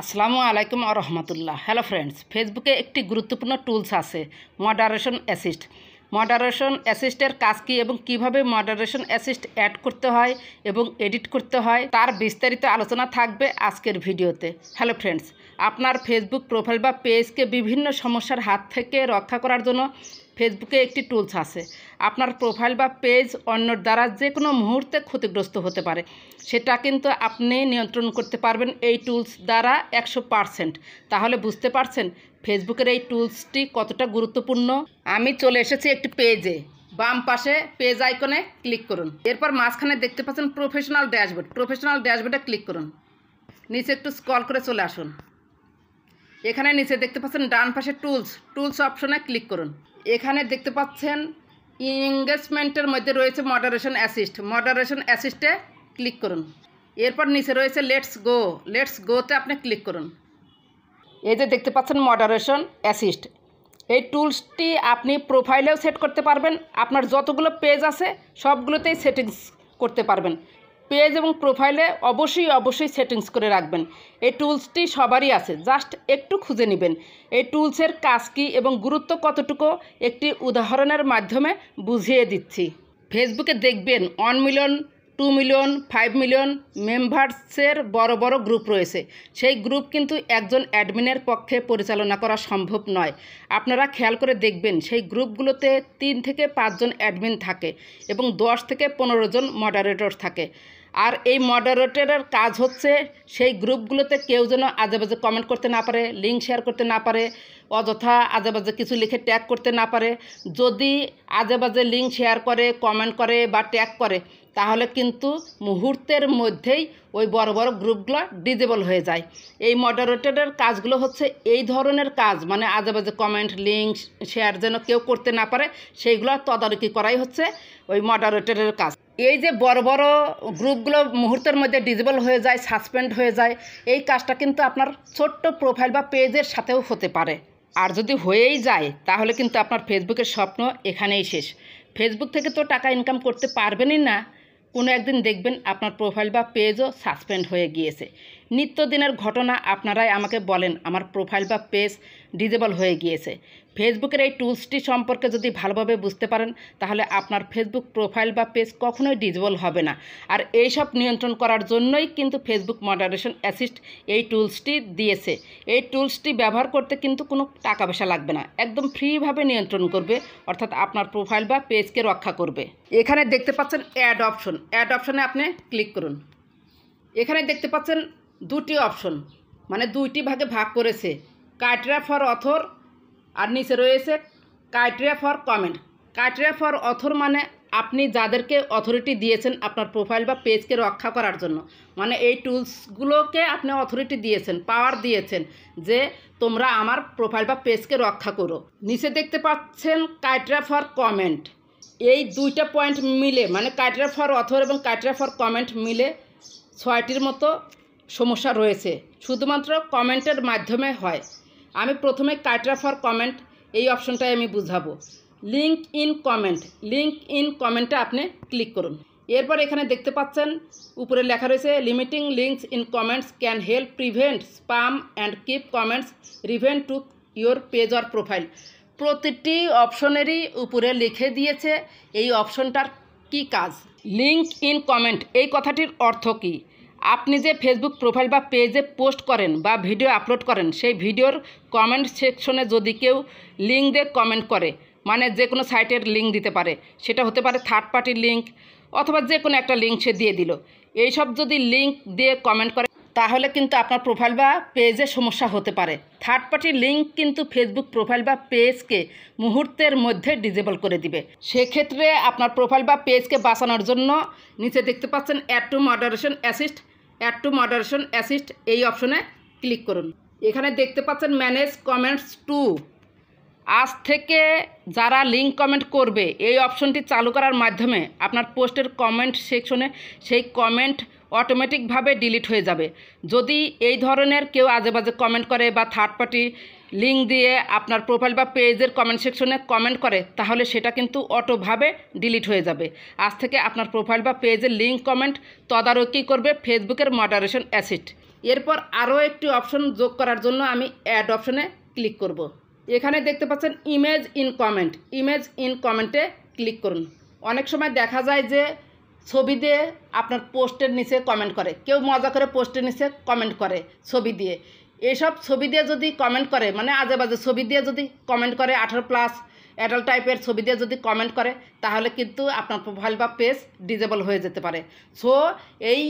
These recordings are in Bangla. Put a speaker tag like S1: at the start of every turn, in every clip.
S1: আসসালামু আলাইকুম আ রহমতুল্লাহ। হ্যালো ফ্রেন্ডস, ফেসবুকে একটি গুরুত্বপূর্ণ টুলস আছে মডারেশন অ্যাসিস্ট। মডারেশন অ্যাসিস্টের কাজ কী এবং কিভাবে মডারেশন অ্যাসিস্ট অ্যাড করতে হয় এবং এডিট করতে হয় তার বিস্তারিত আলোচনা থাকবে আজকের ভিডিওতে। হ্যালো ফ্রেন্ডস, আপনার ফেসবুক প্রোফাইল বা পেজকে বিভিন্ন সমস্যার হাত থেকে রক্ষা করার জন্য ফেসবুকে একটি টুলস আছে। আপনার প্রোফাইল বা পেজ অন্যর দ্বারা যে কোনো মুহূর্তে ক্ষতিগ্রস্ত হতে পারে, সেটা কিন্তু আপনি নিয়ন্ত্রণ করতে পারবেন এই টুলস দ্বারা 100%। তাহলে বুঝতে পারছেন ফেসবুকের এই টুলসটি কতটা গুরুত্বপূর্ণ। আমি চলে এসেছি একটি পেজে। বাম পাশে পেজ আইকনে ক্লিক করুন। এরপর মাঝখানে দেখতে পাচ্ছেন প্রফেশনাল ড্যাশবোর্ড। প্রফেশনাল ড্যাশবোর্ডে ক্লিক করুন। নিচে একটু স্ক্রল করে চলে আসুন। এখানে নিচে দেখতে পাচ্ছেন ডান পাশে টুলস অপশনে ক্লিক করুন। এখানে দেখতে পাচ্ছেন এঙ্গেজমেন্টের মধ্যে রয়েছে মডারেশন অ্যাসিস্ট। মডারেশন অ্যাসিস্টে ক্লিক করুন। এরপর নিচে রয়েছে লেটস গোতে আপনি ক্লিক করুন। এই যে দেখতে পাচ্ছেন মডারেশন অ্যাসিস্ট, এই টুলসটি আপনি প্রোফাইলেও সেট করতে পারবেন। আপনার যতগুলো পেজ আছে সবগুলোতেই সেটিংস করতে পারবেন। পেজ এবং প্রোফাইলে অবশ্যই সেটিংস করে রাখবেন। এই টুলসটি সবারই আছে, জাস্ট একটু খুঁজে নেবেন। এই টুলসের কাজ কী এবং গুরুত্ব কতটুকু একটি উদাহরণের মাধ্যমে বুঝিয়ে দিচ্ছি। ফেসবুকে দেখবেন 1 মিলিয়ন, 2 মিলিয়ন, 5 মিলিয়ন মেম্বার্সের বড় বড় গ্রুপ রয়েছে। সেই গ্রুপ কিন্তু একজন অ্যাডমিনের পক্ষে পরিচালনা করা সম্ভব নয়। আপনারা খেয়াল করে দেখবেন সেই গ্রুপগুলোতে 3 থেকে 5 জন অ্যাডমিন থাকে এবং 10 থেকে 15 জন মডারেটর থাকে। আর এই মডারেটরের কাজ হচ্ছে সেই গ্রুপগুলোতে কেউ যেন আজেবাজে কমেন্ট করতে না পারে, লিঙ্ক শেয়ার করতে না পারে, অযথা আজেবাজে কিছু লিখে ট্যাগ করতে না পারে। যদি আজেবাজে লিঙ্ক শেয়ার করে, কমেন্ট করে বা ট্যাগ করে, তাহলে কিন্তু মুহূর্তের মধ্যেই ওই বড় বড় গ্রুপগুলো ডিজেবল হয়ে যায়। এই মডারেটরের কাজগুলো হচ্ছে এই ধরনের কাজ, মানে আজেবাজে কমেন্ট, লিঙ্ক শেয়ার যেন কেউ করতে না পারে, সেইগুলো তদারকি করাই হচ্ছে ওই মডারেটরের কাজ। এই যে বড় বড় গ্রুপগুলো মুহূর্তের মধ্যে ডিজেবল হয়ে যায়, সাসপেন্ড হয়ে যায়, এই কাজটা কিন্তু আপনার ছোট্ট প্রোফাইল বা পেজের সাথেও হতে পারে। আর যদি হয়েই যায় তাহলে কিন্তু আপনার ফেসবুকের স্বপ্ন এখানেই শেষ। ফেসবুক থেকে তো টাকা ইনকাম করতে পারবেনই না, কোনো একদিন দেখবেন আপনার প্রোফাইল বা পেজও সাসপেন্ড হয়ে গিয়েছে। নিত্যদিনের ঘটনা আপনারাই আমাকে বলেন আমার প্রোফাইল বা পেজ ডিজেবল হয়ে গিয়েছে। ফেসবুকের এই টুলসটি সম্পর্কে যদি ভালোভাবে বুঝতে পারেন তাহলে আপনার ফেসবুক প্রোফাইল বা পেজ কখনোই ডিজেবল হবে না। আর এইসব নিয়ন্ত্রণ করার জন্যই কিন্তু ফেসবুক মডারেশন অ্যাসিস্ট এই টুলসটি দিয়েছে। এই টুলসটি ব্যবহার করতে কিন্তু কোনো টাকা পয়সা লাগবে না, একদম ফ্রিভাবে নিয়ন্ত্রণ করবে, অর্থাৎ আপনার প্রোফাইল বা পেজকে রক্ষা করবে। এখানে দেখতে পাচ্ছেন অ্যাড অপশনে আপনি ক্লিক করুন। এখানে দেখতে পাচ্ছেন দুটি অপশন, মানে দুইটি ভাগে ভাগ করেছে, ক্রাইটেরিয়া ফর অথর আর নিচে রয়েছে criteria for comment. Criteria for author মানে আপনি যাদেরকে অথরিটি দিয়েছেন আপনার প্রোফাইল বা পেজকে রক্ষা করার জন্য, মানে এই টুলসগুলোকে আপনি অথরিটি দিয়েছেন, পাওয়ার দিয়েছেন যে তোমরা আমার প্রোফাইল বা পেজকে রক্ষা করো। নিচে দেখতে পাচ্ছেন ক্রাইটেরিয়া ফর কমেন্ট। এই দুইটা পয়েন্ট মিলে, মানে ক্রাইটেরিয়া ফর অথর এবং ক্রাইটেরিয়া ফর কমেন্ট মিলে 6টির মতো সমস্যা রয়েছে, শুধুমাত্র কমেন্টের মাধ্যমে হয়। আমি প্রথমে ক্রাইটেরিয়া ফর কমেন্ট এই অপশনটাই আমি বুঝাবো। লিঙ্ক ইন কমেন্টে আপনি ক্লিক করুন। এরপর এখানে দেখতে পাচ্ছেন উপরে লেখা রয়েছে limiting links in comments can help prevent spam and keep comments relevant to your page or profile. প্রতিটি অপশনেরই উপরে লিখে দিয়েছে এই অপশনটার কি কাজ। লিঙ্ক ইন কমেন্ট এই কথাটির অর্থ কী? আপনি যে ফেসবুক প্রোফাইল বা পেজে পোস্ট করেন বা ভিডিও আপলোড করেন, সেই ভিডিওর কমেন্ট সেকশনে যদি কেউ লিঙ্ক দিয়ে কমেন্ট করে, মানে যে কোনো সাইটের লিঙ্ক দিতে পারে, সেটা হতে পারে থার্ড পার্টির লিঙ্ক অথবা যে কোনো একটা লিঙ্ক সে দিয়ে দিল, এইসব যদি লিঙ্ক দিয়ে কমেন্ট করে তাহলে কিন্তু আপনার প্রোফাইল বা পেজে সমস্যা হতে পারে। থার্ড পার্টির লিঙ্ক কিন্তু ফেসবুক প্রোফাইল বা পেজকে মুহূর্তের মধ্যে ডিজেবল করে দিবে। সেক্ষেত্রে আপনার প্রোফাইল বা পেজকে বাঁচানোর জন্য নিচে দেখতে পাচ্ছেন অ্যাড টু মডারেশন অ্যাসিস্ট এই অপশনে ক্লিক করুন। এখানে দেখতে পাচ্ছেন ম্যানেজ কমেন্টস টু। আজ থেকে যারা লিঙ্ক কমেন্ট করবে এই অপশনটি চালু করার মাধ্যমে আপনার পোস্টের কমেন্ট সেকশনে সেই কমেন্ট অটোমেটিকভাবে ডিলিট হয়ে যাবে। যদি এই ধরনের কেউ আজেবাজে কমেন্ট করে বা থার্ড পার্টি লিঙ্ক দিয়ে আপনার প্রোফাইল বা পেজের কমেন্ট সেকশনে কমেন্ট করে, তাহলে সেটা কিন্তু অটোভাবে ডিলিট হয়ে যাবে। আজ থেকে আপনার প্রোফাইল বা পেজের লিঙ্ক কমেন্ট তদারকি করবে ফেসবুকের মডারেশন অ্যাসিস্ট। এরপর আরও একটি অপশন যোগ করার জন্য আমি অ্যাড অপশনে ক্লিক করব। এখানে দেখতে পাচ্ছেন image in comment, image in কমেন্টে ক্লিক করুন। অনেক সময় দেখা যায় যে ছবি দিয়ে আপনার পোস্টের নিচে কমেন্ট করে, কেউ মজা করে পোস্টের নিচে কমেন্ট করে ছবি দিয়ে। এসব ছবি দিয়ে যদি কমেন্ট করে, মানে আজে বাজে ছবি দিয়ে যদি কমেন্ট করে, 18+ অ্যাডাল্ট টাইপের ছবি দিয়ে যদি কমেন্ট করে, তাহলে কিন্তু আপনার প্রোফাইল বা পেজ ডিজেবল হয়ে যেতে পারে। সো এই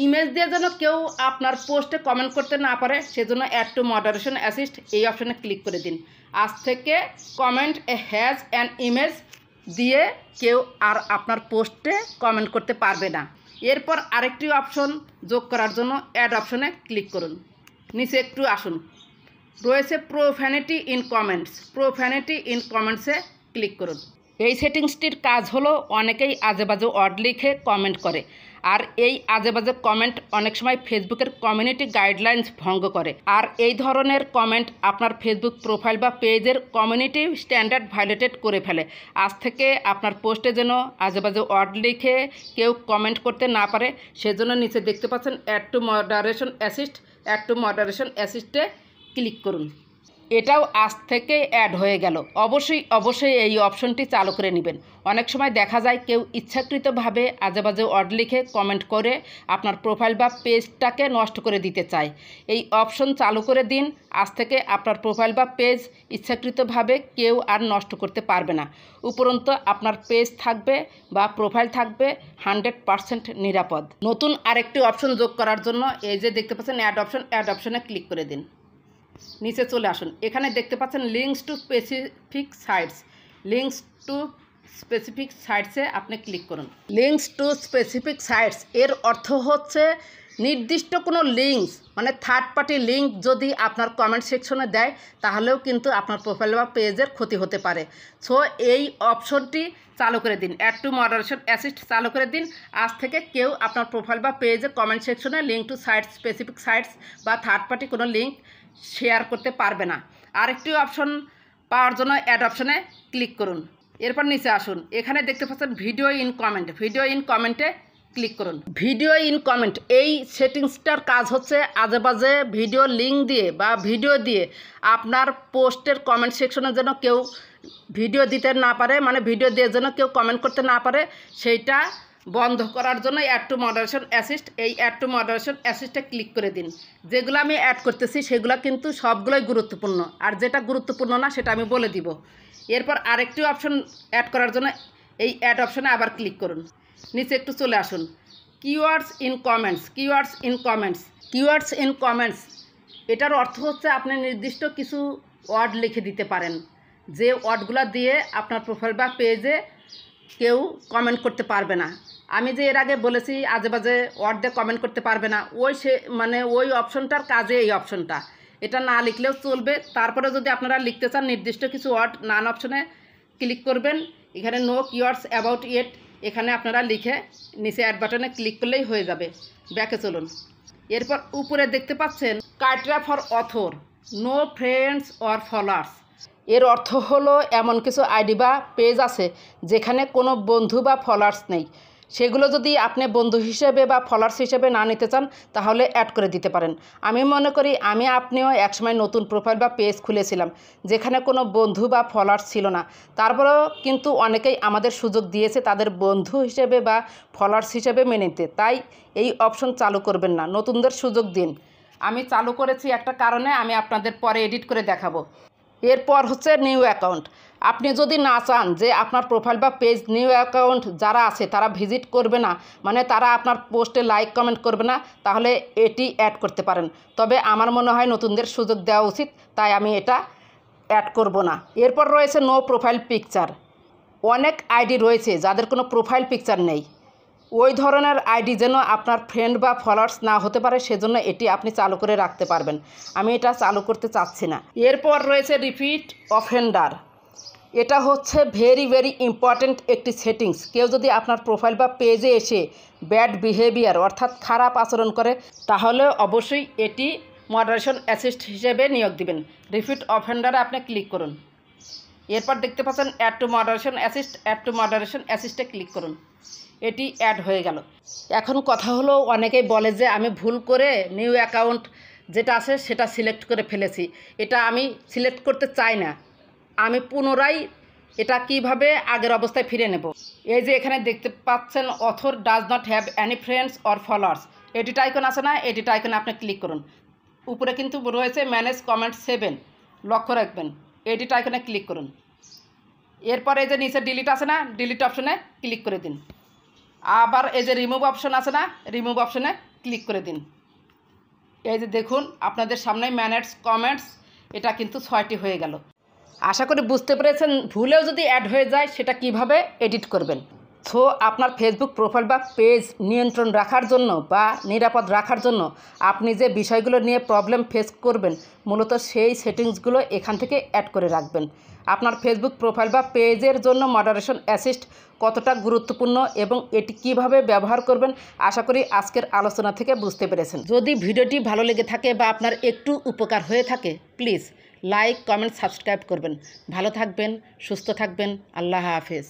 S1: ইমেজ দিয়ে যেন কেউ আপনার পোস্টে কমেন্ট করতে না পারে, সেজন্য অ্যাড টু মডারেশন অ্যাসিস্ট এই অপশানে ক্লিক করে দিন। আজ থেকে কমেন্ট হ্যাজ অ্যান ইমেজ দিয়ে কেউ আর আপনার পোস্টে কমেন্ট করতে পারবে না। এরপর আরেকটি অপশন যোগ করার জন্য অ্যাড অপশনে ক্লিক করুন। নিচে একটু আসুন, রয়েছে প্রোফ্যানিটি ইন কমেন্টস, প্রোফ্যানিটি ইন কমেন্টসে ক্লিক করুন। এই সেটিংসটির কাজ হলো অনেকেই আজেবাজে ওয়ার্ড লিখে কমেন্ট করে, আর এই আজেবাজে কমেন্ট অনেক সময় ফেসবুকের কমিউনিটি গাইডলাইন্স ভঙ্গ করে, আর এই ধরনের কমেন্ট আপনার ফেসবুক প্রোফাইল বা পেজের কমিউনিটি স্ট্যান্ডার্ড ভায়োলেটেড করে ফেলে। আজ থেকে আপনার পোস্টে যেন আজেবাজে ওয়ার্ড লিখে কেউ কমেন্ট করতে না পারে, সেজন্য নিচে দেখতে পাচ্ছেন add to moderation assist, add to moderation অ্যাসিস্টে ক্লিক করুন। এটাও আজ থেকে অ্যাড হয়ে গেল। অবশ্যই এই অপশনটি চালু করে নেবেন। অনেক সময় দেখা যায় কেউ ইচ্ছাকৃতভাবে আজেবাজে ওয়ার্ড লিখে কমেন্ট করে আপনার প্রোফাইল বা পেজটাকে নষ্ট করে দিতে চায়। এই অপশন চালু করে দিন। আজ থেকে আপনার প্রোফাইল বা পেজ ইচ্ছাকৃতভাবে কেউ আর নষ্ট করতে পারবে না। উপরন্তু আপনার পেজ থাকবে বা প্রোফাইল থাকবে 100% নিরাপদ। নতুন আরেকটি অপশন যোগ করার জন্য এই যে দেখতে পাচ্ছেন অ্যাড অপশন, অ্যাড অপশনে ক্লিক করে দিন। নিচে চলে আসুন, এখানে দেখতে পাচ্ছেন links to specific sites, links to specific সাইটসে আপনি ক্লিক করুন। লিঙ্কস টু স্পেসিফিক সাইটস এর অর্থ হচ্ছে নির্দিষ্ট কোনো লিঙ্কস, মানে থার্ড পার্টি লিঙ্ক যদি আপনার কমেন্ট সেকশনে দেয়, তাহলেও কিন্তু আপনার প্রোফাইল বা পেজের ক্ষতি হতে পারে। সো এই অপশনটি চালু করে দিন, অ্যাড টু মডারেশন অ্যাসিস্ট চালু করে দিন। আজ থেকে কেউ আপনার প্রোফাইল বা পেজের কমেন্ট সেকশনে link to sites, specific sites বা থার্ড পার্টি কোনো লিঙ্ক শেয়ার করতে পারবে না। আরেকটি অপশন পাওয়ার জন্য অ্যাড অপশনে ক্লিক করুন। এরপর নিচে আসুন, এখানে দেখতে পাচ্ছেন video in comment, video in কমেন্টে ক্লিক করুন। ভিডিও ইন কমেন্ট এই সেটিংসটার কাজ হচ্ছে আজেবাজে ভিডিও লিঙ্ক দিয়ে বা ভিডিও দিয়ে আপনার পোস্টের কমেন্ট সেকশনে যেন কেউ ভিডিও দিতে না পারে, মানে ভিডিও দিয়ে যেন কেউ কমেন্ট করতে না পারে, সেইটা বন্ধ করার জন্য অ্যাড টু মডারেশন অ্যাসিস্ট, এই অ্যাড টু মডারেশন অ্যাসিস্টে ক্লিক করে দিন। যেগুলো আমি অ্যাড করতেছি সেগুলো কিন্তু সবগুলোই গুরুত্বপূর্ণ, আর যেটা গুরুত্বপূর্ণ না সেটা আমি বলে দিব। এরপর আরেকটি অপশন অ্যাড করার জন্য এই অ্যাড অপশনে আবার ক্লিক করুন। নিচে একটু চলে আসুন, keywords in comments, keywords in comments, keywords in comments এটার অর্থ হচ্ছে আপনি নির্দিষ্ট কিছু ওয়ার্ড লিখে দিতে পারেন, যে ওয়ার্ডগুলো দিয়ে আপনার প্রোফাইল বা পেজে কেউ কমেন্ট করতে পারবে না। আমি যে এর আগে বলেছি আজেবাজে ওয়ার্ড দিয়ে কমেন্ট করতে পারবে না, ওই অপশনটার কাজে এই অপশনটা, এটা না লিখলেও চলবে। তারপরে যদি আপনারা লিখতে চান নির্দিষ্ট কিছু ওয়ার্ড, নান অপশনে ক্লিক করবেন। এখানে নো কিওয়ার্ডস অ্যাবাউট ইট এখানে আপনারা লিখে নিচে অ্যাড বাটনে ক্লিক করলেই হয়ে যাবে। ব্যাকে চলুন। এরপর উপরে দেখতে পাচ্ছেন criteria for author, no friends or followers. এর অর্থ হলো এমন কিছু আইডি বা পেজ আছে যেখানে কোনো বন্ধু বা ফলোয়ার্স নেই, সেগুলো যদি আপনি বন্ধু হিসেবে বা ফলোয়ার্স হিসেবে না নিতে চান তাহলে অ্যাড করে দিতে পারেন। আমি মনে করি আপনিও একসময় নতুন প্রোফাইল বা পেজ খুলেছিলাম যেখানে কোনো বন্ধু বা ফলোয়ার্স ছিল না, তারপরেও কিন্তু অনেকেই আমাদের সুযোগ দিয়েছে তাদের বন্ধু হিসেবে বা ফলোয়ার্স হিসেবে মেনে নিতে। তাই এই অপশন চালু করবেন না, নতুনদের সুযোগ দিন। আমি চালু করেছি একটা কারণে, আমি আপনাদের পরে এডিট করে দেখাবো। এরপর হচ্ছে নিউ অ্যাকাউন্ট। আপনি যদি না চান যে আপনার প্রোফাইল বা পেজ নিউ অ্যাকাউন্ট যারা আছে তারা ভিজিট করবে না, মানে তারা আপনার পোস্টে লাইক কমেন্ট করবে না, তাহলে এটি অ্যাড করতে পারেন। তবে আমার মনে হয় নতুনদের সুযোগ দেওয়া উচিত, তাই আমি এটা অ্যাড করব না। এরপর রয়েছে নো প্রোফাইল পিকচার। অনেক আইডি রয়েছে যাদের কোনো প্রোফাইল পিকচার নেই, ওই ধরনের আইডি যেন আপনার ফ্রেন্ড বা ফলোয়ার্স না হতে পারে, সেজন্য এটি আপনি চালু করে রাখতে পারবেন। আমি এটা চালু করতে চাচ্ছি না। এরপর রয়েছে রিপিট অফেন্ডার। এটা হচ্ছে ভেরি ইম্পর্ট্যান্ট একটি সেটিংস। কেউ যদি আপনার প্রোফাইল বা পেজে এসে ব্যাড বিহেভিয়ার অর্থাৎ খারাপ আচরণ করে তাহলে অবশ্যই এটি মডারেশন অ্যাসিস্ট হিসেবে নিয়োগ দিবেন। রিপিট অফেন্ডারে আপনি ক্লিক করুন। এরপর দেখতে পাচ্ছেন add to moderation assist, add to moderation অ্যাসিস্টে ক্লিক করুন। এটি অ্যাড হয়ে গেল। এখন কথা হলো, অনেকেই বলে যে আমি ভুল করে নিউ অ্যাকাউন্ট যেটা আছে সেটা সিলেক্ট করে ফেলেছি, এটা আমি সিলেক্ট করতে চাই না, আমি পুনরায় এটা কিভাবে আগের অবস্থায় ফিরে নেব। এই যে এখানে দেখতে পাচ্ছেন author does not have any friends or followers, edit icon আছে না, এডিট আইকনে আপনি ক্লিক করুন। উপরে কিন্তু রয়েছে ম্যানেজ কমেন্ট 7, লক্ষ্য রাখবেন, এডিট আইকনে ক্লিক করুন। এরপর এই যে নিচে ডিলিট আছে না, ডিলিট অপশনে ক্লিক করে দিন। আবার এই যে রিমুভ অপশন আছে না, রিমুভ অপশনে ক্লিক করে দিন। এই যে দেখুন আপনাদের সামনে ম্যানেজ কমেন্টস, এটা কিন্তু 6টি হয়ে গেল। আশা করি বুঝতে পেরেছেন, ভুলেও যদি অ্যাড হয়ে যায় সেটা কিভাবে এডিট করবেন। সো আপনার ফেসবুক প্রোফাইল বা পেজ নিয়ন্ত্রণ রাখার জন্য বা নিরাপদ রাখার জন্য আপনি যে বিষয়গুলো নিয়ে প্রবলেম ফেস করবেন, মূলত সেই সেটিংসগুলো এখান থেকে অ্যাড করে রাখবেন। আপনার ফেসবুক প্রোফাইল বা পেজের জন্য মডারেশন অ্যাসিস্ট কতটা গুরুত্বপূর্ণ এবং এটি কিভাবে ব্যবহার করবেন, আশা করি আজকের আলোচনা থেকে বুঝতে পেরেছেন। যদি ভিডিওটি ভালো লেগে থাকে বা আপনার একটু উপকার হয়ে থাকে, প্লিজ লাইক, কমেন্ট, সাবস্ক্রাইব করবেন। ভালো থাকবেন, সুস্থ থাকবেন। আল্লাহ হাফেজ।